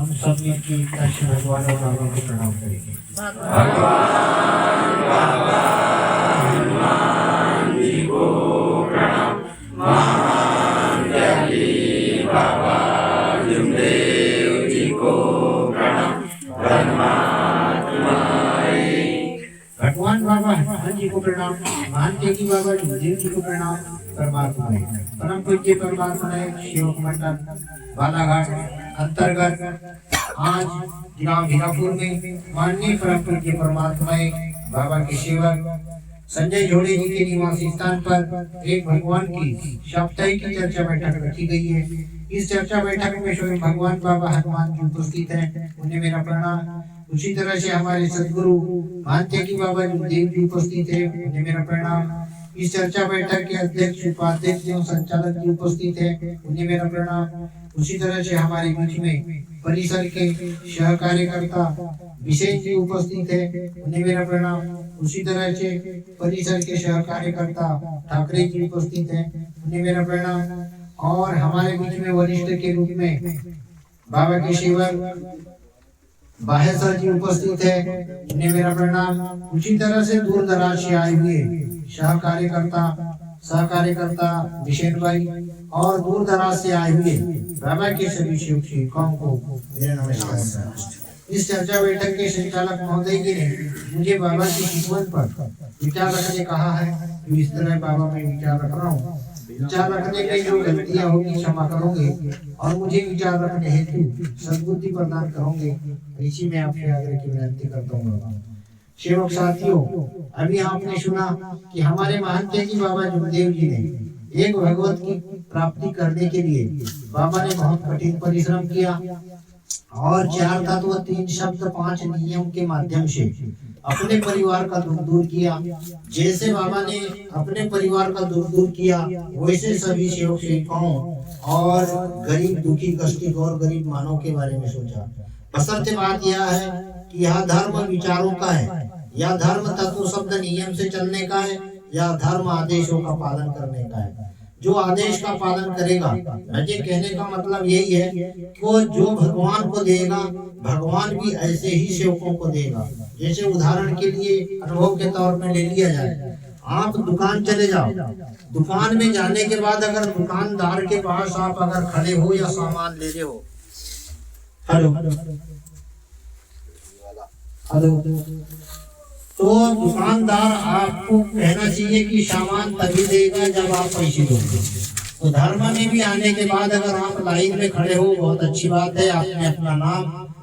हम सब मिलकर कृष्ण भगवान और बाबा को प्रणाम करेंगे। भगवान बाबा हनुमान जी को प्रणाम। महांजलि बाबा जुमदेव जी को प्रणाम। भगवान बाबा हनुमान जी को प्रणाम, महांजलि बाबा जुमदेव जी को प्रणाम। परमात्मा परम पूज्य परमात्मा शिवक मंडल बालाघाट अंतर्गत आज जिला हीरापुर में माननीय परम पूज्य परमात्मा बाबा के सेवक संजय जोड़े जी के निवासी स्थान पर एक भगवान की साप्ताहिक की चर्चा बैठक रखी गई है। इस चर्चा बैठक में स्वयं भगवान बाबा हनुमान जी उपस्थित हैं, उन्हें मेरा प्रणाम। उसी तरह से हमारे सदगुरु महांत्यकी बाबा जुमदेव जी उपस्थित है, उन्हें मेरा प्रणाम। इस चर्चा बैठक के अध्यक्ष, उपाध्यक्ष एवं संचालक जी उपस्थित है, उन्हें मेरा प्रणाम। उसी तरह से हमारे बीच में परिसर के सह कार्यकर्ता विशेष जी उपस्थित है, उन्हें मेरा प्रणाम। उसी तरह से परिसर के सह कार्यकर्ता ठाकरे जी उपस्थित है, उन्हें मेरा प्रणाम। और हमारे बीच में वरिष्ठ के रूप में बाबा के सेवक बाहेश्वर जी उपस्थित है, उन्हें मेरा प्रणाम। उसी तरह से दूर दराज से आए हुए सह कार्यकर्ता विशेष भाई और दूर दराज से आए हुए बाबा के सभी सेवकों को मेरा नमस्कार। इस चर्चा बैठक के संचालक महोदय जी ने मुझे बाबा की खिदमत पर विचार रखने कहा है, तो इस तरह बाबा मैं विचार रख रहा हूँ। विचार रखने में जो गलतियां होगी क्षमा करोगे और मुझे विचार रखने हेतु सद्बुद्धि प्रदान करोगे, इसी में आपसे आग्रह की विनती करता हूँ। सेवक साथियों, अभी आपने सुना कि हमारे महांत्यकी बाबा जुमदेव जी ने एक भगवत की प्राप्ति करने के लिए बाबा ने बहुत कठिन परिश्रम किया और 4 तत्व 3 शब्द 5 नियम के माध्यम से अपने परिवार का दुख दूर किया। जैसे बाबा ने अपने परिवार का दुख दूर किया, वैसे सभी सेवक सेविकाओं और गरीब दुखी कष्टित और गरीब मानव के बारे में सोचा। बशर्ते बात यह है कि यह धर्म विचारों का है, यह धर्म तत्व शब्द नियम से चलने का है, यह धर्म आदेशों का पालन करने का है। जो आदेश का पालन करेगा, मुझे कहने का मतलब यही है कि जो भगवान को देगा, भगवान भी ऐसे ही सेवकों को देगा। जैसे उदाहरण के लिए अनुभव के तौर पर ले लिया जाए, आप दुकान चले जाओ, दुकान में जाने के बाद अगर दुकानदार के पास आप अगर खड़े हो या सामान ले रहे हो, हेलो तो दुकानदार आपको कहना चाहिए कि सामान तभी देगा जब आप पैसे दोगे। तो धर्म में भी आने के बाद अगर आप लाइन में खड़े हो, बहुत अच्छी बात है, आपने अपना नाम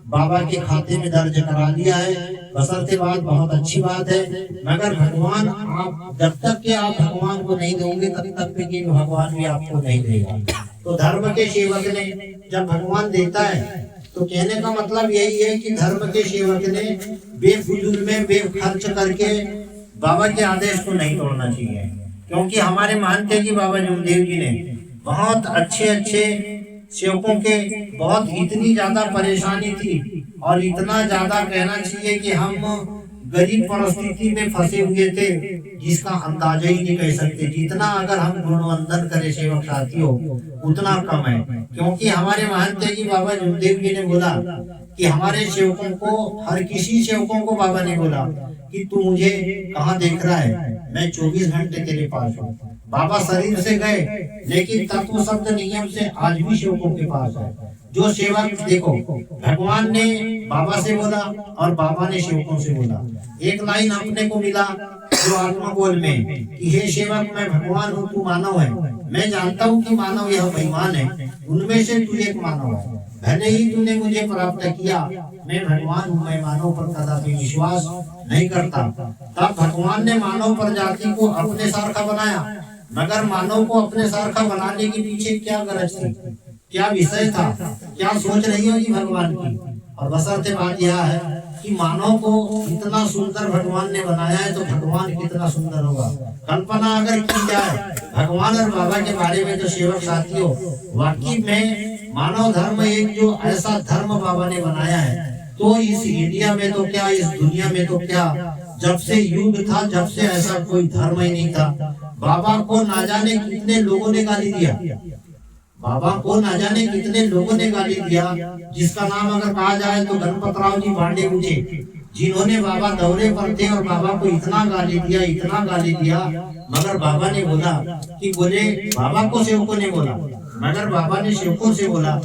बाबा के खाते में दर्ज करा लिया है, बशर्ते बात बहुत अच्छी बात है। मगर भगवान आप जब तक के आप भगवान को नहीं दोगे तब तक के भगवान भी आपको नहीं देगा। तो धर्म के सेवक ने जब भगवान देता है तो कहने का मतलब यही है कि धर्म के सेवक ने बेफिजूल में बेखर्च करके बाबा के आदेश को नहीं तोड़ना चाहिए। क्योंकि हमारे महांत्यकी बाबा जुमदेव जी ने बहुत अच्छे सेवकों के बहुत इतनी ज्यादा परेशानी थी और इतना ज्यादा कहना चाहिए कि हम गरीब परिस्थिति में फंसे हुए थे जिसका अंदाजा ही नहीं कर सकते। जितना अगर हम गुणवंदन करें सेवक साथियों उतना कम है। क्योंकि हमारे महांत्यकी बाबा जुमदेव जी ने बोला कि हमारे सेवकों को, हर किसी सेवकों को बाबा ने बोला कि तू मुझे कहाँ देख रहा है, मैं 24 घंटे तेरे पास हूँ। बाबा शरीर से गए लेकिन तत्व शब्द नियम से आज भी सेवकों के पास है। जो सेवक देखो, भगवान ने बाबा से बोला और बाबा ने सेवकों से बोला। एक लाइन अपने को मिला जो आत्मा बोल में कि हे सेवक मैं भगवान हूँ, तू मानव है। मैं जानता हूँ कि मानव यह बेईमान है, उनमें से तू एक मानव है। भले ही तूने मुझे प्राप्त किया, मैं भगवान हूँ, मैं मानव पर कदापि विश्वास नहीं करता। तब भगवान ने मानव प्रजाति को अपने सारखा बनाया। मगर मानव को अपने सारखा बनाने के पीछे क्या गरज थी, क्या विषय था, क्या सोच रही होगी भगवान की। और बशर्ते बात यह है कि मानव को इतना सुंदर भगवान ने बनाया है तो भगवान कितना सुंदर होगा। कल्पना अगर की जाए भगवान और बाबा के बारे में, तो सेवक साथियों वाकई में मानव धर्म एक जो ऐसा धर्म बाबा ने बनाया है, तो इस इंडिया में तो क्या, इस दुनिया में तो क्या, जब से युग था जब से ऐसा कोई धर्म ही नहीं था। बाबा को ना जाने कितने लोगों ने गाली दिया, बाबा को ना जाने कितने लोगों ने गाली दिया, जिसका नाम अगर कहा जाए तो गणपतराव जी भांडे पूछे, जिन्होंने बाबा दौरे पर थे और बाबा को इतना गाली दिया, इतना गाली दिया, मगर बाबा ने बोला कि बोले बाबा को सेवकों ने बोला, मगर बाबा ने सेवकों से बोला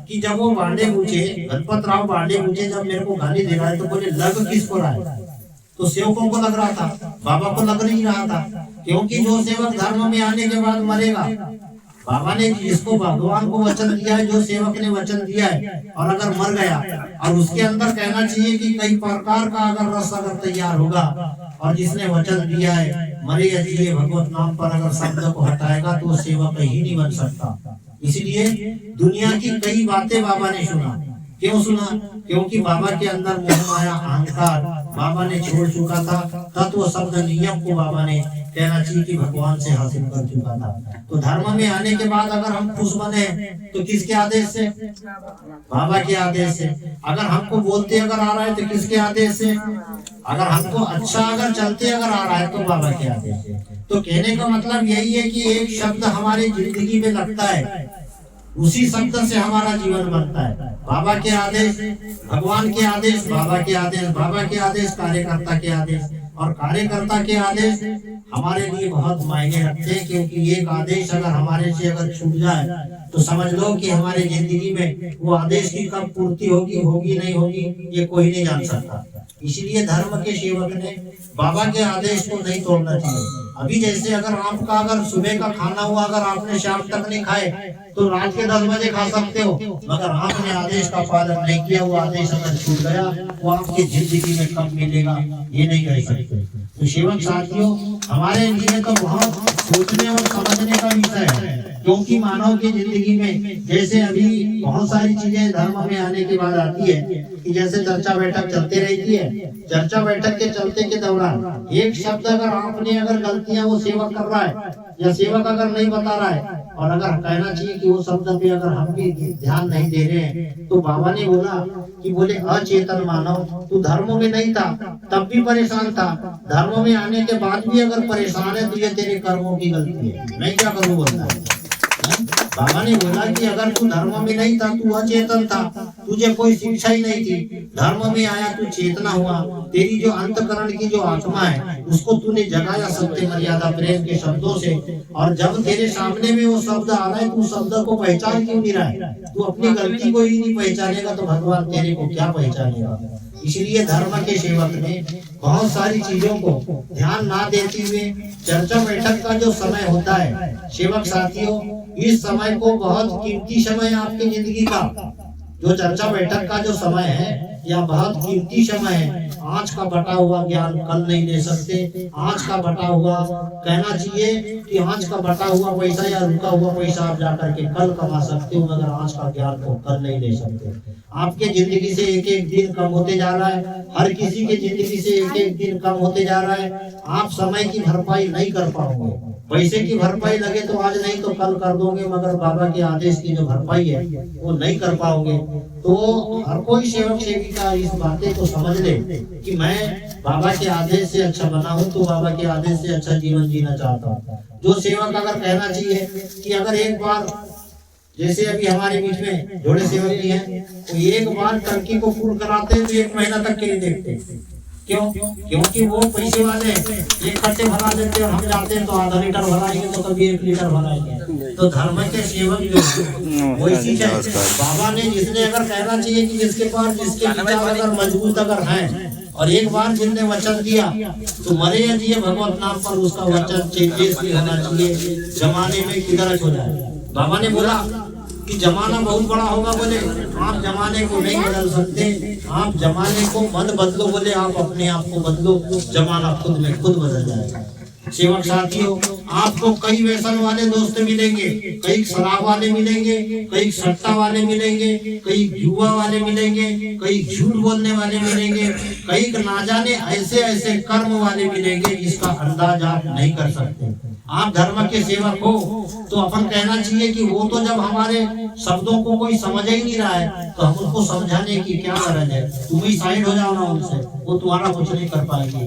कि जब वो भांडे पूछे, गणपतराव भांडे पूछे, जब मेरे को गाली दे रहा है तो बोले लग किसको रहा है? तो सेवकों को लग रहा था, बाबा को लग नहीं रहा था, क्योंकि जो सेवक धर्म में आने के बाद मरेगा, बाबा ने जिसको भगवान को वचन दिया है, जो सेवक ने वचन दिया है, और अगर मर गया और उसके अंदर कहना चाहिए कि कई प्रकार का अगर रस अगर तैयार होगा, और जिसने वचन दिया है मरे या जिए भगवत नाम पर अगर शब्द को हटाएगा तो वो सेवक ही नहीं बन सकता। इसलिए दुनिया की कई बातें बाबा ने सुना। क्यों सुना? क्योंकि बाबा के अंदर मोह माया अहंकार बाबा ने छोड़ चुका था, तत्व शब्द नियम को बाबा ने कहना चाहिए कि भगवान से हासिल कर चुका था। तो धर्म में आने के बाद अगर हम खुश बने तो किसके आदेश से? बाबा के आदेश से। अगर हमको बोलते अगर आ रहा है तो किसके आदेश से? अगर हमको अच्छा अगर चलते अगर आ रहा है तो बाबा के आदेश से। तो कहने का मतलब यही है कि एक शब्द हमारी जिंदगी में लगता है, उसी शब्द से हमारा जीवन बनता है। बाबा के आदेश, भगवान के आदेश, बाबा के आदेश, बाबा के आदेश, कार्यकर्ता के आदेश, और कार्यकर्ता के आदेश हमारे लिए बहुत मायने रखते हैं, क्योंकि एक आदेश अगर हमारे से अगर छूट जाए तो समझ लो कि हमारे जिंदगी में वो आदेश की कब पूर्ति होगी, होगी नहीं होगी, ये कोई नहीं जान सकता। इसलिए धर्म के सेवक ने बाबा के आदेश को नहीं तोड़ना चाहिए। अभी जैसे अगर आपका अगर सुबह का खाना हुआ, अगर आपने शाम तक नहीं खाए तो रात के 10 बजे खा सकते हो, मगर आपने आदेश का पालन नहीं किया, वो आदेश अगर छूट गया वो आपकी जिंदगी में कब मिलेगा ये नहीं कह सकते। तो सेवक साथियों, हमारे लिए तो बहुत सोचने और समझने का विषय है, क्योंकि मानव की जिंदगी में जैसे अभी बहुत सारी चीजें धर्म में आने के बाद आती है कि जैसे चर्चा बैठक चलती रहती है, चर्चा बैठक के चलते के दौरान एक शब्द अगर आपने अगर गलतियां वो सेवक कर रहा है या सेवक अगर नहीं बता रहा है, और अगर कहना चाहिए कि वो शब्द पे अगर हम भी ध्यान नहीं दे रहे हैं, तो बाबा ने बोला कि बोले अचेतन मानव, तू धर्म में नहीं था तब भी परेशान था, धर्म में आने के बाद भी अगर परेशान है तो ये तेरे कर्मों की गलती है, मैं क्या करूँ बोलता है। बाबा ने बोला कि अगर तू धर्म में नहीं था, तू अचेतन था, तुझे कोई शिक्षा ही नहीं थी, धर्म में आया तू चेतना हुआ, तेरी जो अंतकरण की जो आत्मा है उसको तूने जगाया सत्य मर्यादा प्रेम के शब्दों से, और जब तेरे सामने में वो शब्द आ रहा है तू शब्द को पहचान क्यों नहीं रहा है? तू अपनी गलती को ही नहीं पहचानेगा तो भगवान तेरे को क्या पहचानेगा? इसलिए धर्म के सेवक ने बहुत सारी चीजों को ध्यान ना देते हुए चर्चा बैठक का जो समय होता है, सेवक साथियों, इस समय को बहुत कीमती समय आपकी जिंदगी का, जो चर्चा बैठक का जो समय है यह बहुत कीमती समय है। आज का बटा हुआ ज्ञान कल नहीं ले सकते, आज का बटा हुआ कहना चाहिए कि आज का बटा हुआ पैसा या रुका हुआ पैसा आप जाकर के कल कमा सकते हो, मगर आज का ज्ञान को कल नहीं ले सकते। आपके जिंदगी से एक एक दिन कम होते जा रहा है, हर किसी के जिंदगी से एक एक दिन कम होते जा रहा है। आप समय की भरपाई नहीं कर पाओगे, पैसे की भरपाई लगे तो आज नहीं तो कल कर दोगे, मगर बाबा के आदेश की जो भरपाई है वो नहीं कर पाओगे। तो हर कोई सेवक सेविका इस बातें को समझ ले कि मैं बाबा के आदेश से अच्छा बना हूँ, तो बाबा के आदेश से अच्छा जीवन जीना चाहता हूँ। जो सेवक अगर कहना चाहिए कि अगर एक बार, जैसे अभी हमारे बीच में जोड़े सेवक भी हैं, तो एक बार टंकी को फुल कराते हैं तो 1 महीना तक के लिए देखते। क्यों? क्योंकि वो पैसे वाले एक कट्टे भरा देते और हम जाते हैं तो आधा लीटर भराएंगे तो कभी 1 लीटर भराएंगे। तो धर्म के सेवक जो वैसी है, बाबा ने जिसने अगर कहना चाहिए कि जिसके पास जिसके विचार अगर मजबूत अगर हैं और एक बार जिसने वचन दिया तो मरे या जिए भगवत नाम पर उसका वचन चेंजेस भी होना चाहिए, जमाने में किधर हो जाए। बाबा ने बोला कि जमाना बहुत बड़ा होगा, बोले आप जमाने को नहीं बदल सकते, आप जमाने को मत बदलो, बोले आप अपने आप को बदलो, जमाना खुद में खुद बदल जाएगा। सेवक साथियों, आपको कई व्यसन वाले दोस्त मिलेंगे, कई शराब वाले मिलेंगे, कई सट्टा वाले मिलेंगे, कई जुआ वाले मिलेंगे, कई झूठ बोलने वाले मिलेंगे, कई ना जाने ऐसे ऐसे कर्म वाले मिलेंगे जिसका अंदाज आप नहीं कर सकते। आप धर्म के सेवक हो तो अपन कहना चाहिए कि वो तो जब हमारे शब्दों को कोई समझ ही नहीं रहा है तो हम उसको समझाने की क्या गरज है? तुम ही साइड हो जाओ ना उनसे, वो तुम्हारा कुछ नहीं कर पाएंगे।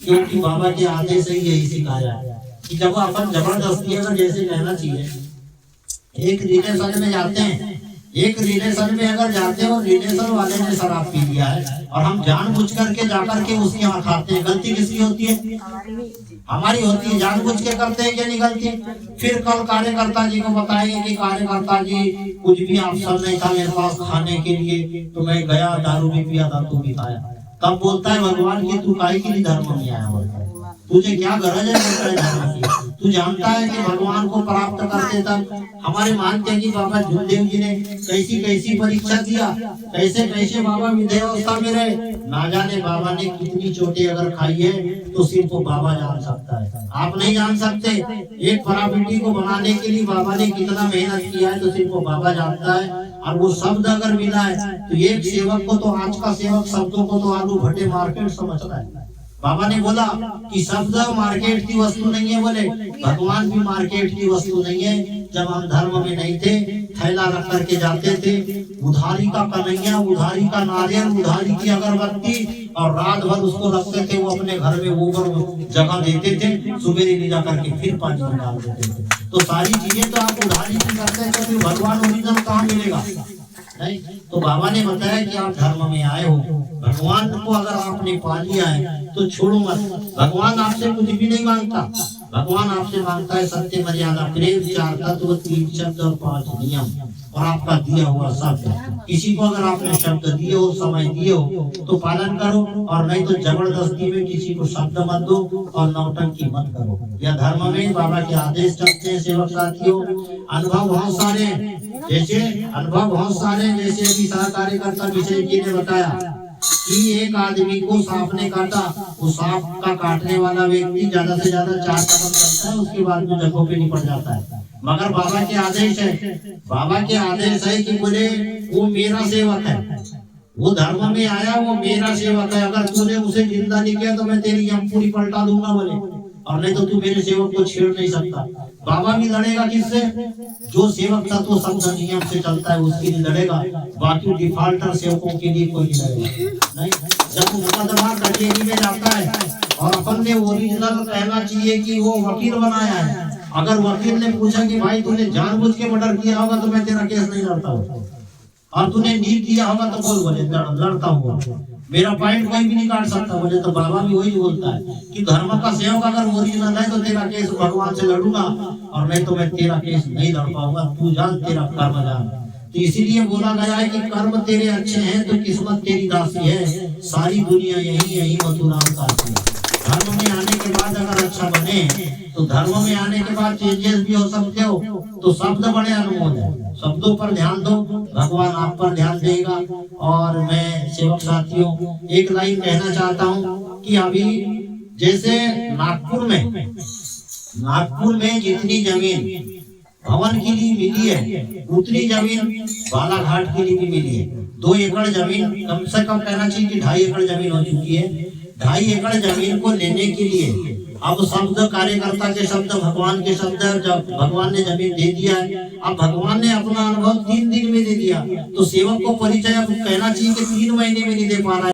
क्योंकि बाबा के आदेश से यही सिखाया है कि जब अपन जबरदस्ती अगर जैसे कहना चाहिए एक रिलेशन में जाते हैं, एक रिलेशन में अगर जाते हो, रिलेशन वाले ने शराब पी लिया है और हम जानबूझ करके जाकर के उसके यहाँ खाते हैं, गलती किसकी होती है? हमारी होती है। जानबूझ के करते हैं क्या नहीं गलती? फिर कल कार्यकर्ता जी को बताएंगे कि कार्यकर्ता जी कुछ भी ऑप्शन नहीं था मेरे पास खाने के लिए, तो मैं गया, दारू भी पिया था, तू भी खाया। तब बोलता है भगवान की तू काहे के लिए धर्म में आया? बोलता है तुझे क्या गरज है धर्म की? तू जानता है कि भगवान को प्राप्त करते तक हमारे मानते हैं कि बाबा झूलदेव जी ने कैसी कैसी परीक्षा दिया, कैसे कैसे बाबा विधेयवस्था में रहे, ना जाने बाबा ने कितनी चोटें अगर खाई है तो सिर्फ बाबा जान सकता है, आप नहीं जान सकते। एक प्रॉपर्टी को बनाने के लिए बाबा ने कितना मेहनत किया है तो सिर्फ बाबा जानता है। और वो शब्द अगर मिला है तो एक सेवक को तो, आज का सेवक शब्दों को तो आलू भट्टे मार्केट समझता है। बाबा ने बोला कि शब्द मार्केट की वस्तु नहीं है, बोले भगवान भी मार्केट की वस्तु नहीं है। जब हम धर्म में नहीं थे, थैला रख करके जाते थे, उधारी का कन्हैया, उधारी का नारियल, उधारी की अगरबत्ती, और रात भर उसको रखते थे। वो अपने घर में ऊपर जगह देते थे, सुबेरे ले जा करके फिर पानी में डाल देते थे। तो सारी चीजें तो आप उधारी की करते हैं, तो फिर भगवान ओरिजिनल कहाँ मिलेगा? नहीं। तो बाबा ने बताया कि आप धर्म में आए हो, भगवान को अगर आपने पा लिया है तो छोड़ो मत। भगवान आपसे कुछ भी नहीं मांगता, भगवान आपसे मांगता है सत्य, मर्यादा, प्रेम, 4 तत्व, 3 शब्द और 5 नियम, और आपका दिया हुआ शब्द। किसी को अगर आपने शब्द दिए हो, समय दिए हो तो पालन करो, और नहीं तो जबरदस्ती में किसी को शब्द मत दो और नौटंकी मत करो। यह धर्म में बाबा के आदेश चलते हैं। सेवक साथियों, अनुभव बहुत सारे, जैसे अभी कार्यकर्ता विजय जी ने बताया कि एक आदमी को सांप ने काटा, वो सांप का काटने वाला व्यक्ति ज्यादा से ज्यादा 4 कदम चलता है, उसके बाद में जगहों पे निपट जाता है। मगर बाबा के आदेश है, बाबा के आदेश है कि बोले वो मेरा सेवक है, वो धर्म में आया, वो मेरा सेवक है। अगर तूने उसे जिंदा नहीं किया तो मैं तेरी यमपुरी पलटा दूंगा, बोले, और नहीं तो तू मेरे सेवक को छेड़ नहीं सकता। बाबा भी लड़ेगा किससे? जो सेवक तत्व शब्द नियम से चलता है उसके लिए लड़ेगा, बाकी डिफॉल्टर सेवकों के लिए कोई नहीं लड़ेगा। नहीं, जब मुकदमा कचहरी में जाता है और अपन ने ओरिजिनल कहना चाहिए कि वो वकील बनाया है। अगर वकील ने पूछा कि भाई तूने जानबूझ के मर्डर किया होगा तो मैं तेरा केस नहीं लड़ता हूँ, और तूने नींद किया होगा तो बोल, बोले लड़ता हूँ, मेरा पॉइंट कोई भी नहीं काट सकता। बोले तो बाबा भी वही बोलता है कि धर्म का सेवक अगर ओरिजिनल है तो तेरा केस भगवान से लड़ूंगा, और नहीं तो मैं तेरा केस नहीं लड़ पाऊंगा, तू जान तेरा कर्म जान। तो इसीलिए बोला गया है कि कर्म तेरे अच्छे हैं तो किस्मत तेरी दासी है, सारी दुनिया यही मथुराम काशी है। धर्म में आने के बाद अगर अच्छा बने तो धर्म में आने के बाद चेंजेस भी हो सकते हो। तो शब्द बड़े अनमोल है, शब्दों पर ध्यान दो, भगवान आप पर ध्यान देगा। और मैं सेवक साथियों एक लाइन कहना चाहता हूँ कि अभी जैसे नागपुर में जितनी जमीन भवन के लिए मिली है उतनी जमीन बालाघाट के लिए भी मिली है। 2 एकड़ जमीन कम से कम कहना चाहिए कि 2.5 एकड़ जमीन हो चुकी है। 2.5 एकड़ जमीन को लेने के लिए अब शब्द कार्यकर्ता के शब्द, भगवान के शब्द, जब भगवान ने जमीन दे दिया है, अब भगवान ने अपना अनुभव 3 दिन में दे दिया, तो सेवक को परिचय अब कहना चाहिए कि 3 महीने में नहीं दे पा रहा है।